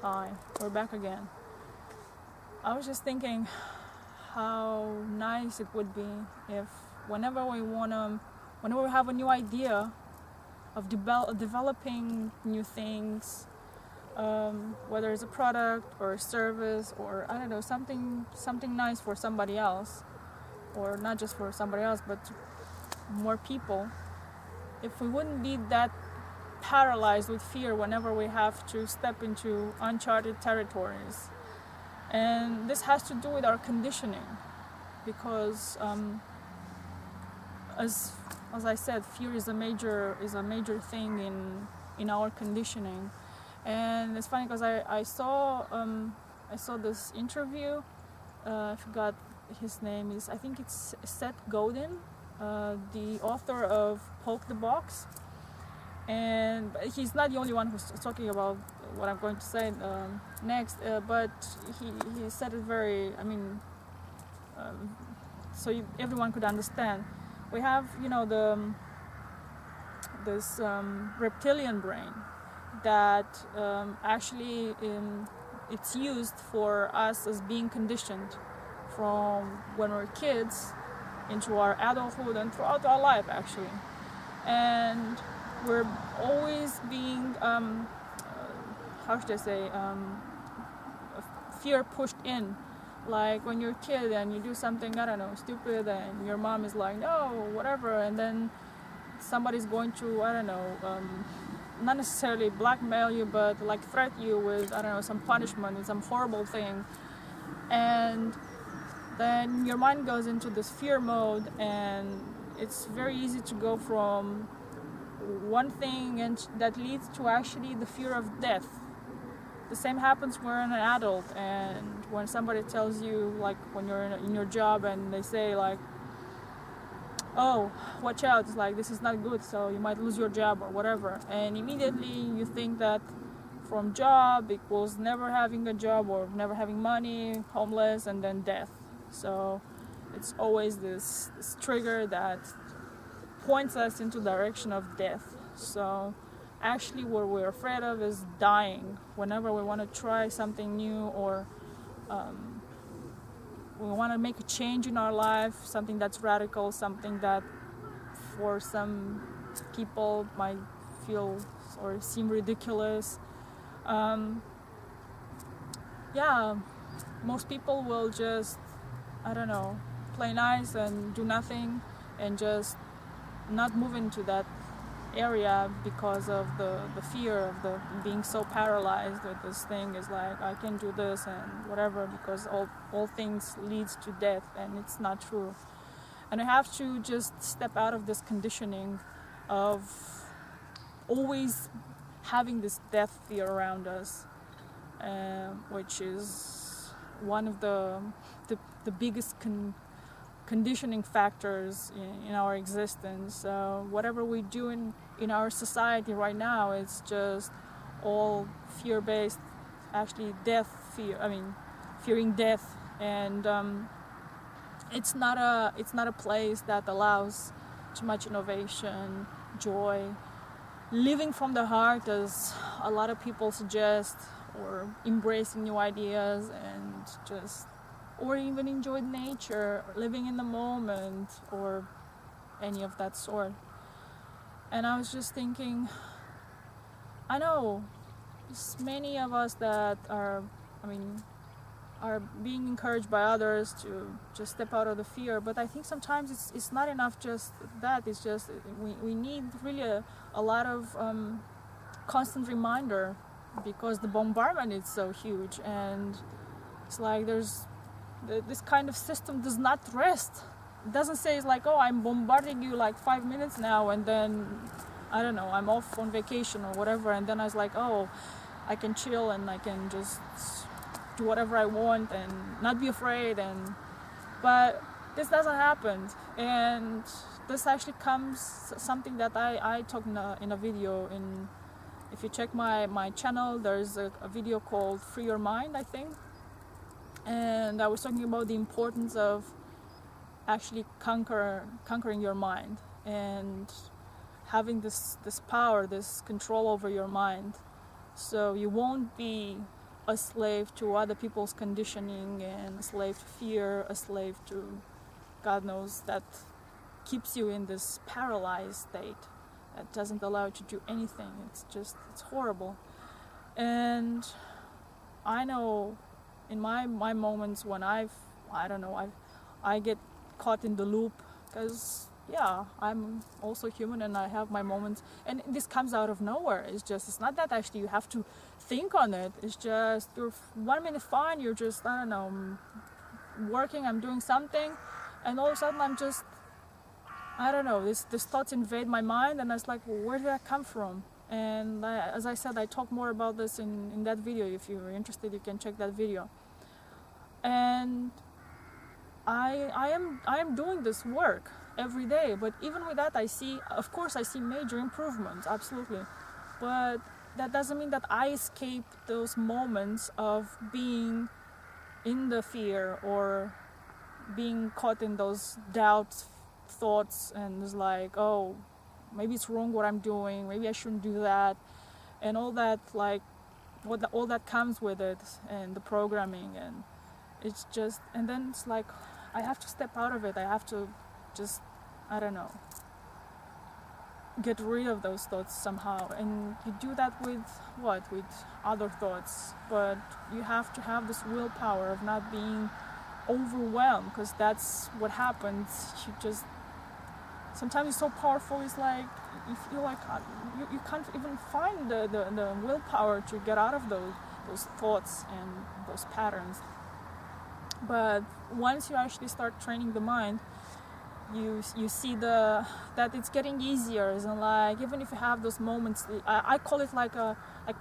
Hi, we're back again. I was just thinking how nice it would be if whenever whenever we have a new idea of developing new things, whether it's a product or a service or I don't know, something nice for somebody else, or not just for somebody else, but more people, if we wouldn't be that paralyzed with fear whenever we have to step into uncharted territories. And this has to do with our conditioning, because as I said, fear is a major thing in our conditioning. And it's funny because I saw this interview. I forgot his name is. I think it's Seth Godin, the author of Poke the Box. And he's not the only one who's talking about what I'm going to say next, but he said it very, so everyone could understand. We have, this reptilian brain that actually it's used for us as being conditioned from when we're kids into our adulthood and throughout our life, actually. And we're always being, how should I say, fear pushed in. Like when you're a kid and you do something, I don't know, stupid, and your mom is like, no, whatever, and then somebody's going to, I don't know, not necessarily blackmail you, but like threat you with, I don't know, some punishment and some horrible thing. And then your mind goes into this fear mode, and it's very easy to go from one thing and that leads to actually the fear of death. The same happens when you're an adult, and when somebody tells you, like when you're in your job and they say like, oh, watch out, it's like this is not good, so you might lose your job or whatever, and immediately you think that from job equals never having a job or never having money, homeless, and then death. So it's always this trigger that points us into the direction of death. So actually what we're afraid of is dying whenever we want to try something new, or we want to make a change in our life, something that's radical, something that for some people might feel or seem ridiculous. Most people will just, I don't know, play nice and do nothing and just not move into that area because of the fear of the being so paralyzed with this thing is like, I can do this and whatever, because all things leads to death, and it's not true. And I have to just step out of this conditioning of always having this death fear around us, which is one of the biggest conditioning factors in our existence. Whatever we do in our society right now, it's just all fear-based, actually fearing death, and it's not a place that allows too much innovation, joy, living from the heart, as a lot of people suggest, or embracing new ideas, and just, or even enjoy nature, or living in the moment, or any of that sort. And I was just thinking, I know there's many of us that are being encouraged by others to just step out of the fear, but I think sometimes it's not enough just that. It's just we need really a lot of constant reminder, because the bombardment is so huge, and it's like this kind of system does not rest. It doesn't say it's like, oh, I'm bombarding you like 5 minutes now, and then I don't know, I'm off on vacation or whatever, and then I was like, oh, I can chill and I can just do whatever I want and not be afraid. But this doesn't happen, and this actually comes something that I talked in a video. If you check my channel, there's a video called Free Your Mind, I think, and I was talking about the importance of actually conquering your mind and having this power, this control over your mind, so you won't be a slave to other people's conditioning, and a slave to fear, a slave to God knows, that keeps you in this paralyzed state that doesn't allow you to do anything. It's horrible. And I know in my moments when I get caught in the loop, because yeah, I'm also human and I have my moments, and this comes out of nowhere. It's not that actually you have to think on it. It's just you're 1 minute fine, you're just, I don't know, working, I'm doing something, and all of a sudden I'm just, I don't know, this thoughts invade my mind, and I was like, well, where did that come from? And as I said, I talk more about this in that video. If you're interested, you can check that video. And I am doing this work every day, but even with that, I see major improvements, absolutely. But that doesn't mean that I escape those moments of being in the fear or being caught in those doubts, thoughts, and it's like, oh, maybe it's wrong what I'm doing, maybe I shouldn't do that, and all that, like all that comes with it, and the programming, and it's just, and then it's like I have to step out of it. I have to just, I don't know, get rid of those thoughts somehow. And you do that with other thoughts, but you have to have this willpower of not being overwhelmed, because that's what happens. You just, sometimes it's so powerful, it's like you feel like you can't even find the willpower to get out of those thoughts and those patterns. But once you actually start training the mind, you see that it's getting easier. It's like, even if you have those moments, I call it like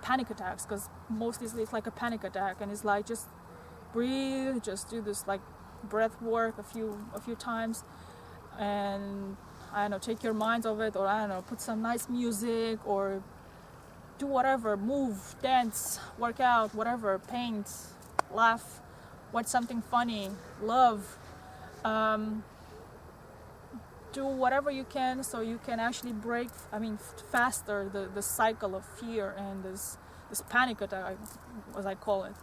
panic attacks, because mostly it's like a panic attack, and it's like, just breathe, just do this like breath work a few times, and I don't know, take your mind off it, or I don't know, put some nice music, or do whatever, move, dance, work out, whatever, paint, laugh, watch something funny, love, do whatever you can so you can actually break, faster the cycle of fear and this panic attack, as I call it.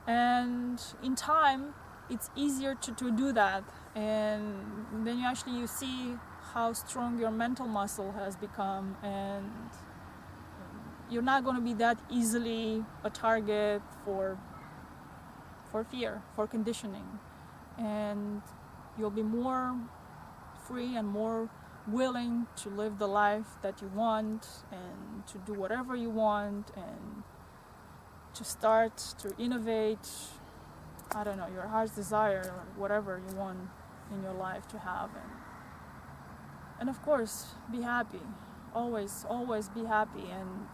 And in time, it's easier to do that, and then you see how strong your mental muscle has become, and you're not going to be that easily a target for fear, for conditioning, and you'll be more free and more willing to live the life that you want, and to do whatever you want, and to start to innovate, I don't know, your heart's desire, or whatever you want in your life to have. And of course, be happy. Always be happy, and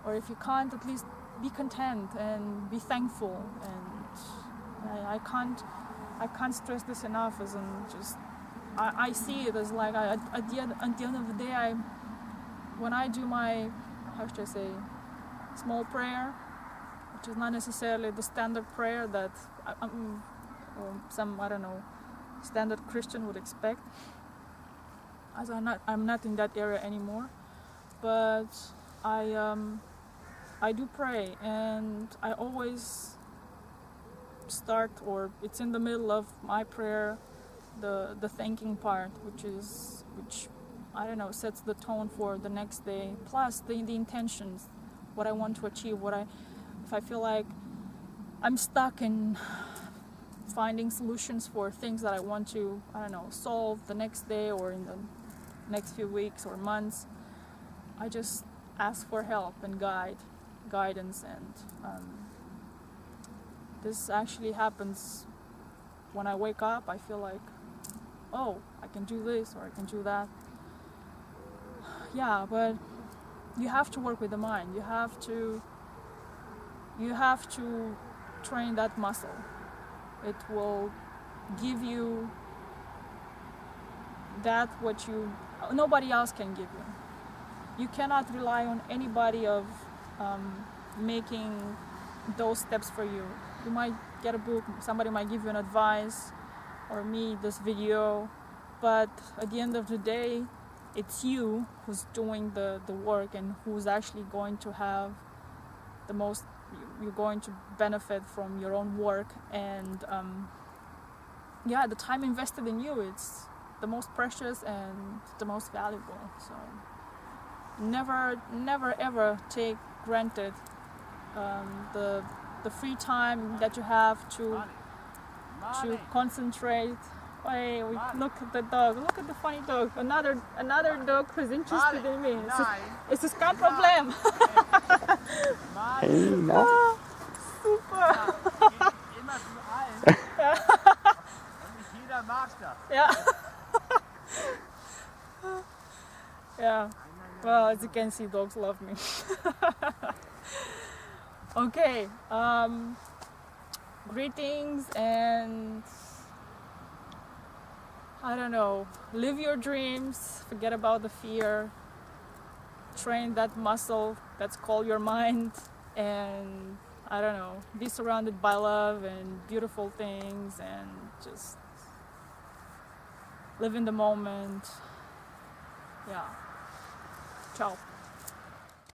or if you can't, at least be content and be thankful. And I can't stress this enough. As in, just I see it as like at the end of the day, when I do my, how should I say, small prayer, which is not necessarily the standard prayer that some, I don't know, standard Christian would expect, as I'm not in that area anymore, but I do pray, and I always start, or it's in the middle of my prayer, the thanking part, which I don't know, sets the tone for the next day, plus the intentions, what I want to achieve, if I feel like I'm stuck in finding solutions for things that I want to, I don't know, solve the next day or in the next few weeks or months, I just ask for help and guidance, and this actually happens when I wake up. I feel like, oh, I can do this or I can do that. Yeah, but you have to work with the mind. You have to train that muscle. It will give you that what nobody else can give you. You cannot rely on anybody of making those steps for you. You might get a book, somebody might give you an advice, or me, this video, but at the end of the day, it's you who's doing the work, and who's actually going to have the most you're going to benefit from your own work. And yeah, the time invested in you, it's the most precious and the most valuable. So never ever take granted the free time that you have to concentrate. Hey, look at the dog. Look at the funny dog. Another dog who's interested in me. Es ist kein Problem. Hey, na? Ah, super. Immer zu allen. Und nicht jeder mag das. Yeah. Yeah. Well, as you can see, dogs love me. Okay. Greetings, and I don't know, live your dreams, forget about the fear, train that muscle that's called your mind, and I don't know, be surrounded by love and beautiful things, and just live in the moment. Yeah. Ciao.